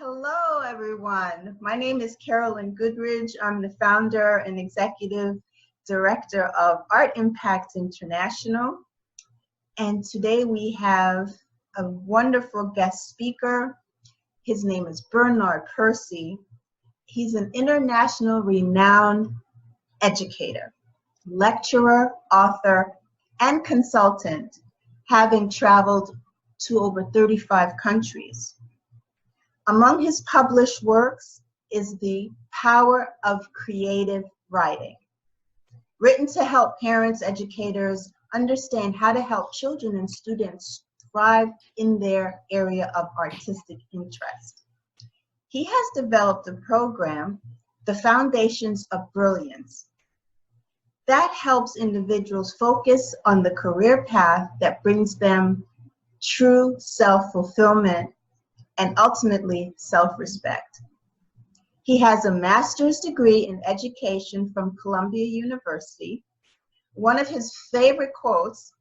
Hello, everyone. My name is Carolyn Goodridge. I'm the founder and executive director of Art Impact International. And today we have a wonderful guest speaker. His name is Bernard Percy. He's an international renowned educator, lecturer, author, and consultant, having traveled to over 35 countries. Among his published works is The Power of Creative Writing, written to help parents, educators understand how to help children and students thrive in their area of artistic interest. He has developed a program, the Foundations of Brilliance, that helps individuals focus on the career path that brings them true self-fulfillment and ultimately self-respect. He has a master's degree in education from Columbia University. One of his favorite quotes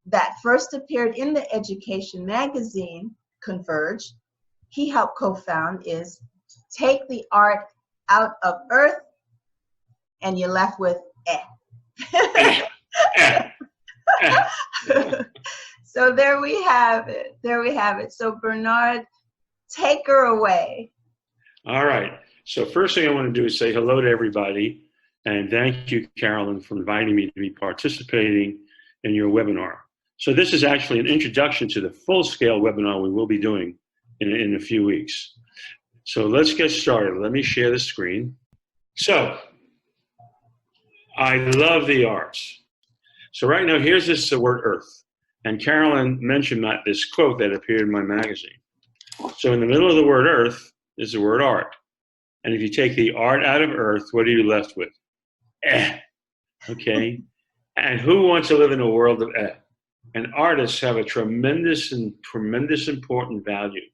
that first appeared in the education magazine, CONVERGE, he helped co-found is, "Take the art out of earth and you're left with eh." So there we have it. So Bernard, take her away. All right. So first thing I want to do is say hello to everybody, and thank you, Carolyn, for inviting me to be participating in your webinar. So this is actually an introduction to the full-scale webinar we will be doing in a few weeks. So let's get started. Let me share the screen. So I love the arts. So right now, here's the word earth. And Carolyn mentioned this quote that appeared in my magazine. So in the middle of the word earth is the word art. And if you take the art out of earth, what are you left with? Eh. Okay? And who wants to live in a world of eh? And artists have a tremendous important value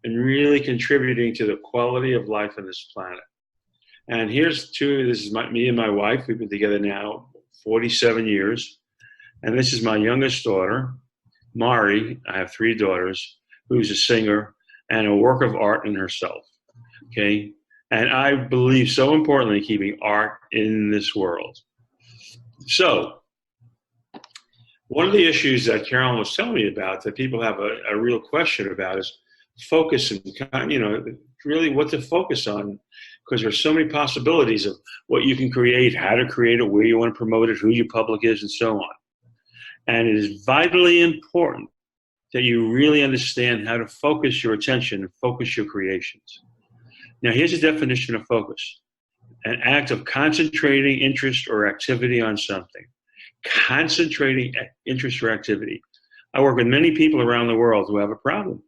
in really contributing to the quality of life on this planet. And this is me and my wife. We've been together now 47 years. And this is my youngest daughter, Mari. I have 3 daughters, who's a singer and a work of art in herself, okay? And I believe so importantly in keeping art in this world. So one of the issues that Carolyn was telling me about that people have a real question about is focus and, really what to focus on, because there's so many possibilities of what you can create, how to create it, where you want to promote it, who your public is, and so on. And it is vitally important that you really understand how to focus your attention and focus your creations. Now, here's a definition of focus: an act of concentrating interest or activity on something. Concentrating interest or activity. I work with many people around the world who have a problem.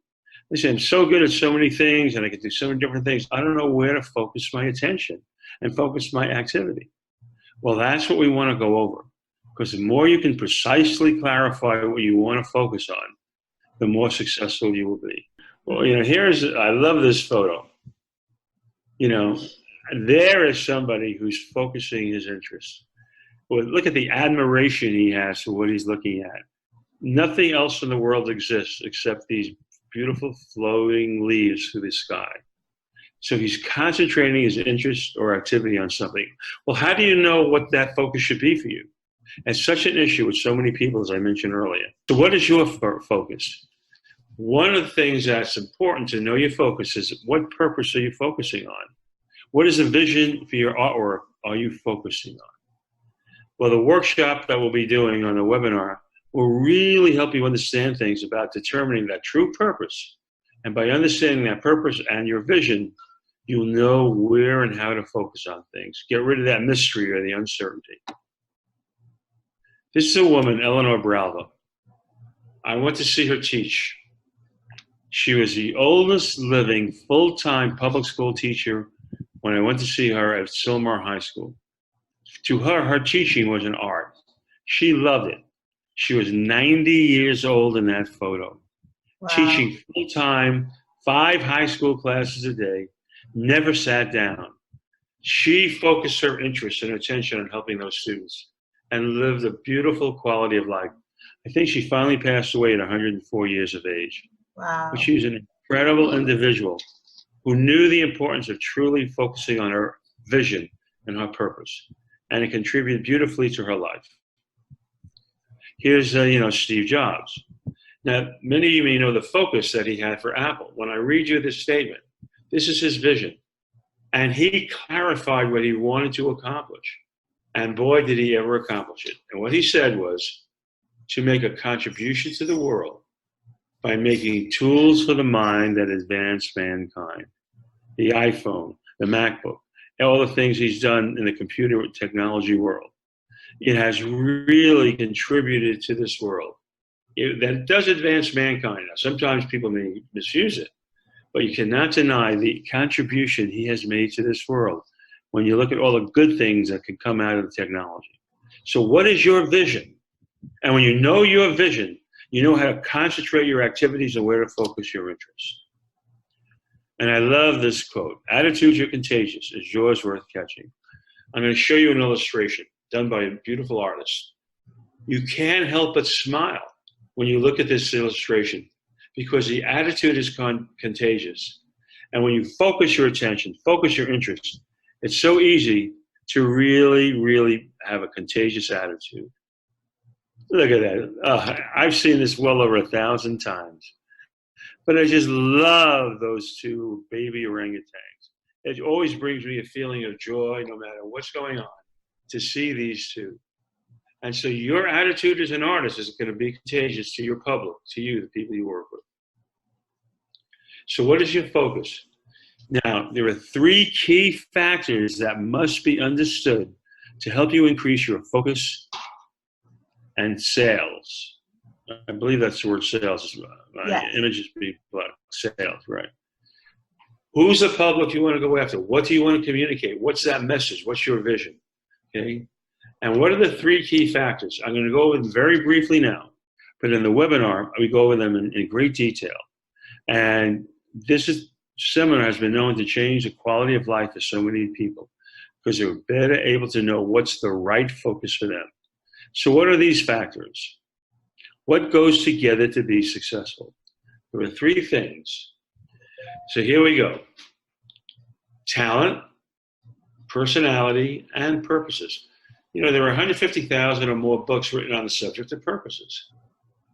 They say, I'm so good at so many things and I can do so many different things. I don't know where to focus my attention and focus my activity. Well, that's what we want to go over. Because the more you can precisely clarify what you want to focus on, the more successful you will be. Well, I love this photo. There is somebody who's focusing his interest. Well, look at the admiration he has for what he's looking at. Nothing else in the world exists except these beautiful floating leaves through the sky. So he's concentrating his interest or activity on something. Well, how do you know what that focus should be for you? It's such an issue with so many people, as I mentioned earlier. So what is your focus? One of the things that's important to know your focus is, what purpose are you focusing on? What is the vision for your artwork are you focusing on? Well, the workshop that we'll be doing on the webinar will really help you understand things about determining that true purpose. And by understanding that purpose and your vision, you'll know where and how to focus on things. Get rid of that mystery or the uncertainty. This is a woman, Eleanor Bralvo. I went to see her teach. She was the oldest living full-time public school teacher when I went to see her at Sylmar High School. To her, her teaching was an art. She loved it. She was 90 years old in that photo. Wow. Teaching full-time, 5 high school classes a day, never sat down. She focused her interest and attention on helping those students and lived a beautiful quality of life. I think she finally passed away at 104 years of age. Wow. But she was an incredible individual who knew the importance of truly focusing on her vision and her purpose, and it contributed beautifully to her life. Here's, Steve Jobs. Now, many of you may know the focus that he had for Apple. When I read you this statement, this is his vision. And he clarified what he wanted to accomplish. And boy, did he ever accomplish it. And what he said was to make a contribution to the world by making tools for the mind that advance mankind. The iPhone, the MacBook, all the things he's done in the computer technology world. It has really contributed to this world. That does advance mankind. Now, sometimes people may misuse it, but you cannot deny the contribution he has made to this world when you look at all the good things that can come out of the technology. So what is your vision? And when you know your vision, you know how to concentrate your activities and where to focus your interests. And I love this quote: attitudes are contagious, is yours worth catching. I'm going to show you an illustration done by a beautiful artist. You can't help but smile when you look at this illustration because the attitude is contagious. And when you focus your attention, focus your interest, it's so easy to really, really have a contagious attitude. Look at that. I've seen this well over 1,000 times. But I just love those two baby orangutans. It always brings me a feeling of joy, no matter what's going on, to see these two. And so your attitude as an artist is going to be contagious to your public, to you, the people you work with. So what is your focus? Now, there are 3 key factors that must be understood to help you increase your focus and sales. I believe that's the word sales. My images be black. Sales, right. Who's the public you want to go after? What do you want to communicate? What's that message? What's your vision? Okay. And what are the 3 key factors? I'm going to go over them very briefly now, but in the webinar, we go over them in great detail. And this seminar has been known to change the quality of life for so many people because they're better able to know what's the right focus for them. So what are these factors? What goes together to be successful? There are 3 things. So here we go. Talent, personality, and purposes. There are 150,000 or more books written on the subject of purposes.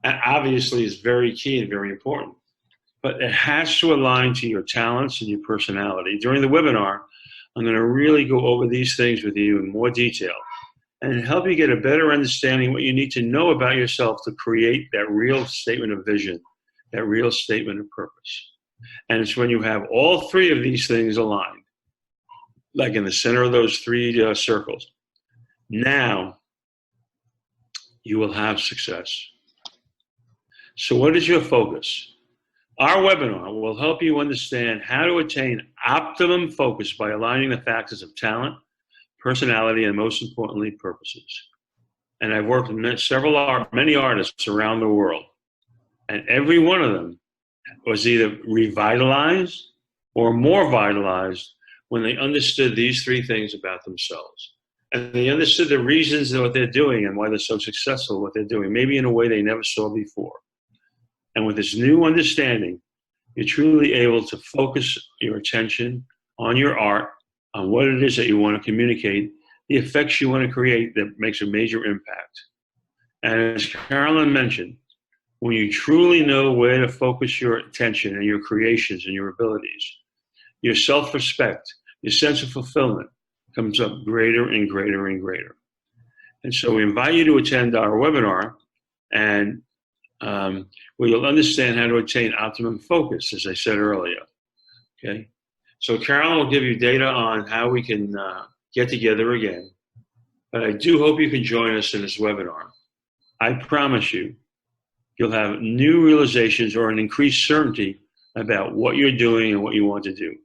And obviously it's very key and very important. But it has to align to your talents and your personality. During the webinar, I'm going to really go over these things with you in more detail and help you get a better understanding of what you need to know about yourself to create that real statement of vision, that real statement of purpose. And it's when you have all 3 of these things aligned, like in the center of those 3 circles, now you will have success. So what is your focus? Our webinar will help you understand how to attain optimum focus by aligning the factors of talent, personality, and most importantly, purposes. And I've worked with many artists around the world, and every one of them was either revitalized or more vitalized when they understood these 3 things about themselves. And they understood the reasons of what they're doing and why they're so successful at what they're doing, maybe in a way they never saw before. And with this new understanding, you're truly able to focus your attention on your art, on what it is that you want to communicate, the effects you want to create that makes a major impact. And as Carolyn mentioned, when you truly know where to focus your attention and your creations and your abilities, your self-respect, your sense of fulfillment comes up greater and greater and greater. And so we invite you to attend our webinar, and where you'll understand how to attain optimum focus, as I said earlier. Okay? So Carolyn will give you data on how we can get together again. But I do hope you can join us in this webinar. I promise you, you'll have new realizations or an increased certainty about what you're doing and what you want to do.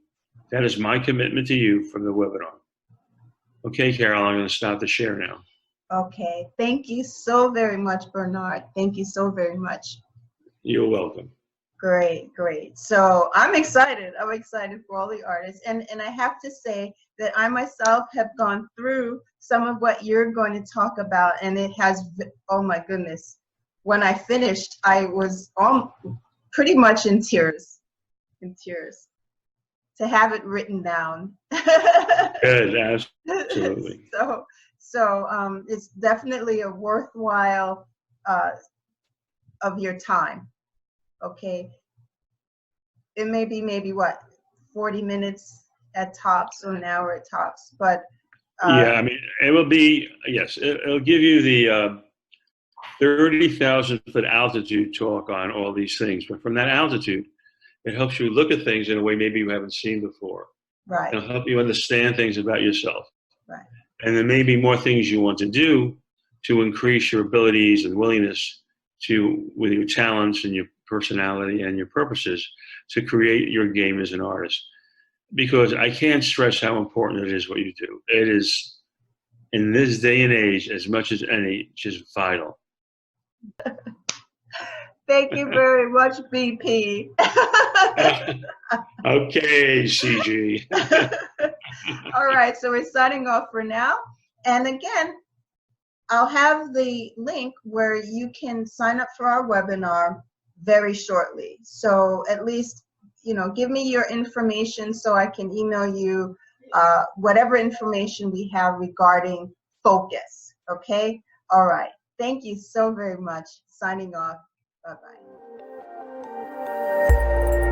That is my commitment to you from the webinar. Okay, Carol, I'm going to stop the share now. Okay. Thank you so very much, Bernard. Thank you so very much. You're welcome. Great, great. So I'm excited. I'm excited for all the artists. And I have to say that I myself have gone through some of what you're going to talk about, and it has, oh my goodness. When I finished, I was pretty much in tears. to have it written down. Good, absolutely. So it's definitely a worthwhile of your time. Okay, it may be maybe what 40 minutes at tops or an hour at tops, but yeah, I mean, it will be, yes, it'll give you the 30,000-foot altitude talk on all these things. But from that altitude, it helps you look at things in a way maybe you haven't seen before. right. It'll help you understand things about yourself. Right. And there may be more things you want to do to increase your abilities and willingness to, with your talents and your personality and your purposes, to create your game as an artist. Because I can't stress how important it is what you do. It is, in this day and age, as much as any, just vital. Thank you very much, BP. Okay, CG. All right, so we're signing off for now. And again, I'll have the link where you can sign up for our webinar very shortly. So at least, give me your information so I can email you whatever information we have regarding focus. Okay? All right. Thank you so very much. Signing off. Bye-bye.